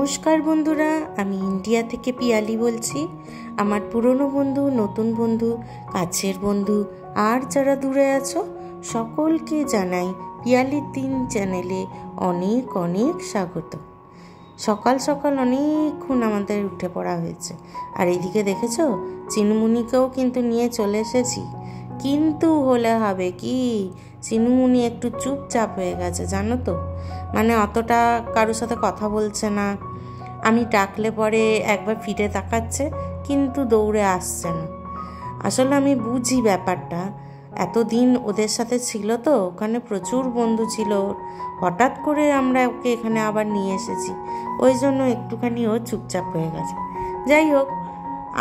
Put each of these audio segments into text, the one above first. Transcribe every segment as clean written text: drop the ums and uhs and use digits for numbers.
নমস্কার বন্ধুরা, আমি ইন্ডিয়া থেকে পিয়ালি বলছি। আমার পুরনো বন্ধু, নতুন বন্ধু, কাছের বন্ধু আর যারা দূরে আছো সকলকে জানাই পিয়ালির দিন চ্যানেলে অনেক অনেক স্বাগত। সকাল সকাল অনেকক্ষণ আমাদের উঠে পড়া হয়েছে, আর এদিকে দেখেছো চিনুমুনিকেও কিন্তু নিয়ে চলে এসেছি। কিন্তু হলে হবে কি, চিনুমুনি একটু চুপচাপ হয়ে গেছে জানো তো, মানে অতটা কারোর সাথে কথা বলছে না। আমি ডাকলে পরে একবার ফিরে তাকাচ্ছে কিন্তু দৌড়ে আসছে না। আসলে আমি বুঝি ব্যাপারটা, এতদিন ওদের সাথে ছিল তো, ওখানে প্রচুর বন্ধু ছিল, হঠাৎ করে আমরা ওকে এখানে আবার নিয়ে এসেছি, ওই জন্য একটুখানি ও চুপচাপ হয়ে গেছে। যাই হোক,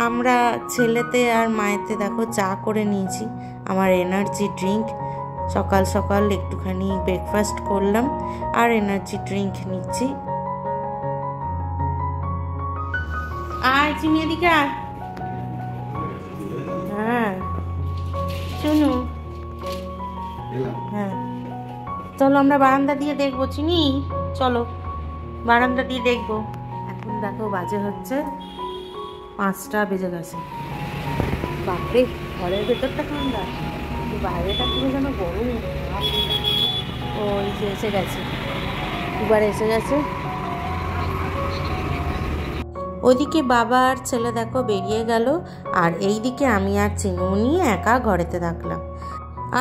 আমরা ছেলেতে আর মায়েতে দেখো চা করে নিয়েছি, আমার এনার্জি ড্রিঙ্ক। সকাল সকাল একটুখানি ব্রেকফাস্ট করলাম আর এনার্জি ড্রিঙ্ক নিচ্ছি। আয় চিনি এদিকে আয়। হ্যাঁ শুনু, হ্যাঁ চলো আমরা বারান্দা দিয়ে দেখবো। চিনি চলো বারান্দা দিয়ে দেখবো। এখন দেখো বাজে হচ্ছে 5টা বেজে গেছে। বাপরে, ঘরের ভেতরটা ঠান্ডা, বাইরেটা পুরো যেন গরম। ওই যে এসে গেছে, দুবার এসে গেছে। ওইদিকে বাবা আর ছেলে দেখো বেরিয়ে গেল, আর এইদিকে আমি আর চিনুমুনি একা ঘরেতে থাকলাম।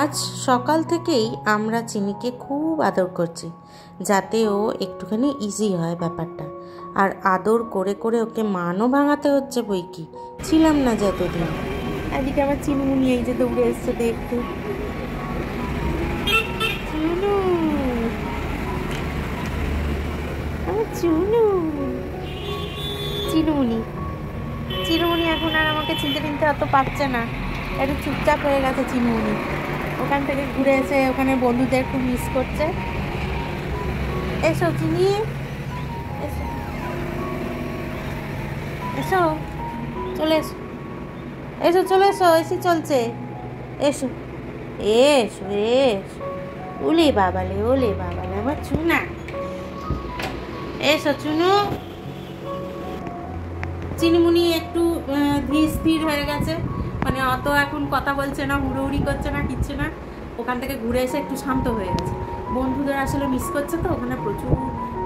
আজ সকাল থেকেই আমরা চিনিকে খুব আদর করছি, যাতে ও একটুখানি ইজি হয় ব্যাপারটা। আর আদর করে করে ওকে মানও ভাঙাতে হচ্ছে, বই কি ছিলাম না যতদিন। এদিকে আমার চিনুমুনি এই যে দৌড়ে এসছে দেখতে। চুনু, আমার চুনু, চিনুমুনি চিনুমুনি এখন আর আমাকে চিনতে চিনতে অত পারছে না, একটু চুপচাপ হয়ে গেছে চিনুমুনি। ওখান থেকে ঘুরে এসে ওখানে বন্ধুদের খুব মিস করছে। এসো চিনি, এসো এসো, চলে এসো, এসো চলে এসো, এসি চলছে, এসো এসো এসো। ওলে বাবালে, ওলে বাবালে আমার চুনা, এসো চুনু। চিনিমুনি একটু ধীর স্থির হয়ে গেছে, মানে অত এখন কথা বলছে না, হুড়োহুড়ি করছে না, কিচ্ছু না। ওখান থেকে ঘুরে এসে একটু শান্ত হয়ে গেছে। বন্ধুদের আসলে মিস করছে তো, ওখানে প্রচুর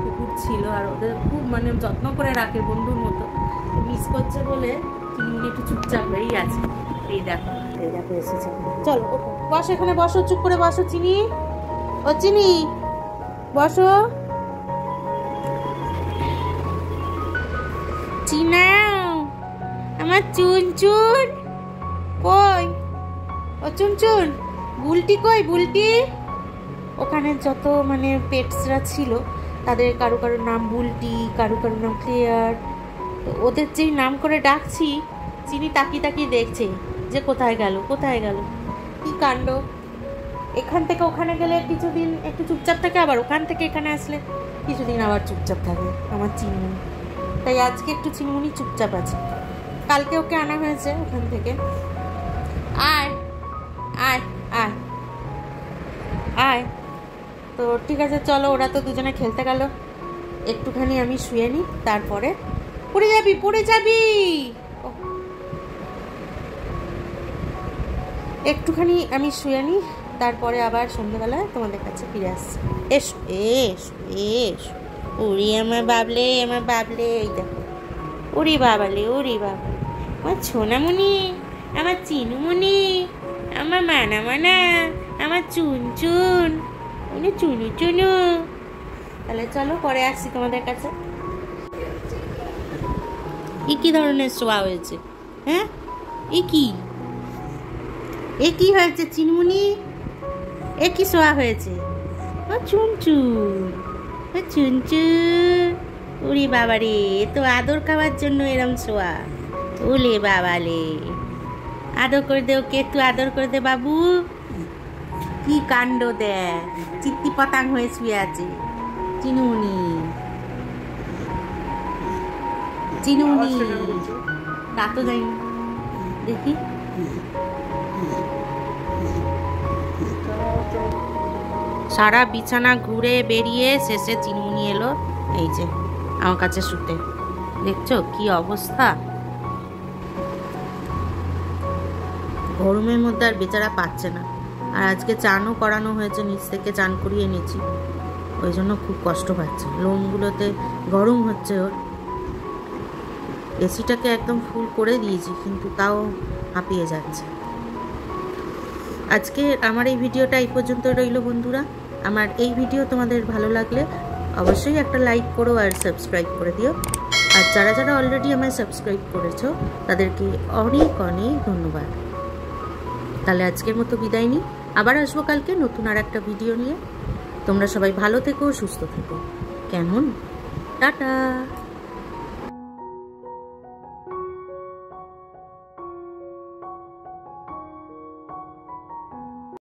কুকুর ছিল আর ওদের খুব মানে যত্ন করে রাখে বন্ধুর মতো, মিস করছে বলে চিনিমুনি একটু চুপচাপ হয়েই আছে। এই দেখো, এই দেখো এসেছে। চলো বসো, এখানে বসো, চুপ করে বসো চিনি। ও চিনি বসো। চিনা আমার চুন চুন কই, ও চুন চুন, বুলটি কই, বুলটি। ওখানে যত মানে পেটসরা ছিল তাদের কারো কারো নাম বুলটি, কারো কারো নাম ক্লিয়ার। ওদের যেই নাম করে ডাকছি, চিনি তাকিয়ে তাকিয়ে দেখছে যে কোথায় গেল, কোথায় গেল। কি কাণ্ড, এখান থেকে ওখানে গেলে কিছুদিন একটু চুপচাপ থাকে, আবার ওখান থেকে এখানে আসলে কিছুদিন আবার চুপচাপ থাকে আমার চিনমুনি। তাই আজকে একটু চিনমুনি চুপচাপ আছে। কালকে ওকে আনা হয়েছে ওখান থেকে। আয় আয় আয় আয়। তো ঠিক আছে চলো, ওরা তো দুজনে খেলতে গেল, একটুখানি আমি শুয়ে নিই, তারপরে পড়ে যাবি, পড়ে যাবি। একটুখানি আমি শুয়ে নিই, তারপরে আবার সন্ধ্যেবেলায় তোমাদের কাছে ফিরে আসছি। এসো এসো এসো। ওরে আমার বাবলে, আমার বাবলে, এই দেখো, ওরে বাবালে, ওরে বাবালে আমার সোনামণি, আমার চিনুমণি, আমার মানা মানা, আমার চুন চুন, মানে চুনু চুনু। তাহলে চলো পরে আসছি তোমাদের কাছে। কি ধরনের শোয়া হয়েছে? হ্যাঁ এ কি, এ কি হয়েছে চিনুমণি? এ কি শোয়া হয়েছে? ও চুন চুন, ও চুন চুন। ওরে বাবারে, তো আদর খাওয়ার জন্য এরম শোয়া। ওলে বাবালে, আদর করে দে ওকে, একটু আদর করে দে বাবু। কি কাণ্ড দেখ, চিত্তি পতাং হয়ে শুয়ে আছে চিনুমুনি। চিনুমুনি তা তো যাই দেখি। সারা বিছানা ঘুরে বেরিয়ে শেষে চিনুমুনি এলো, এই যে আমার কাছে শুতে। দেখছো কি অবস্থা, গরমের মধ্যে আর বেচারা পাচ্ছে না। আর আজকে চানও করানো হয়েছে, নিচ থেকে চান করিয়ে নিয়েছি, ওই জন্য খুব কষ্ট পাচ্ছে, লোমগুলোতে গরম হচ্ছে ওর। এসিটাকে একদম ফুল করে দিয়েছি কিন্তু তাও হাঁপিয়ে যাচ্ছে। আজকে আমার এই ভিডিওটা এই পর্যন্ত রইল বন্ধুরা। আমার এই ভিডিও তোমাদের ভালো লাগলে অবশ্যই একটা লাইক করো আর সাবস্ক্রাইব করে দিও। আর যারা যারা অলরেডি আমায় সাবস্ক্রাইব করেছো তাদেরকে অনেক অনেক ধন্যবাদ। তাহলে আজকের মতো বিদায় নিই, আবার আসবো কালকে নতুন আর একটা ভিডিও নিয়ে। তোমরা সবাই ভালো থেকো, সুস্থ থেকো, কেমন? টাটা।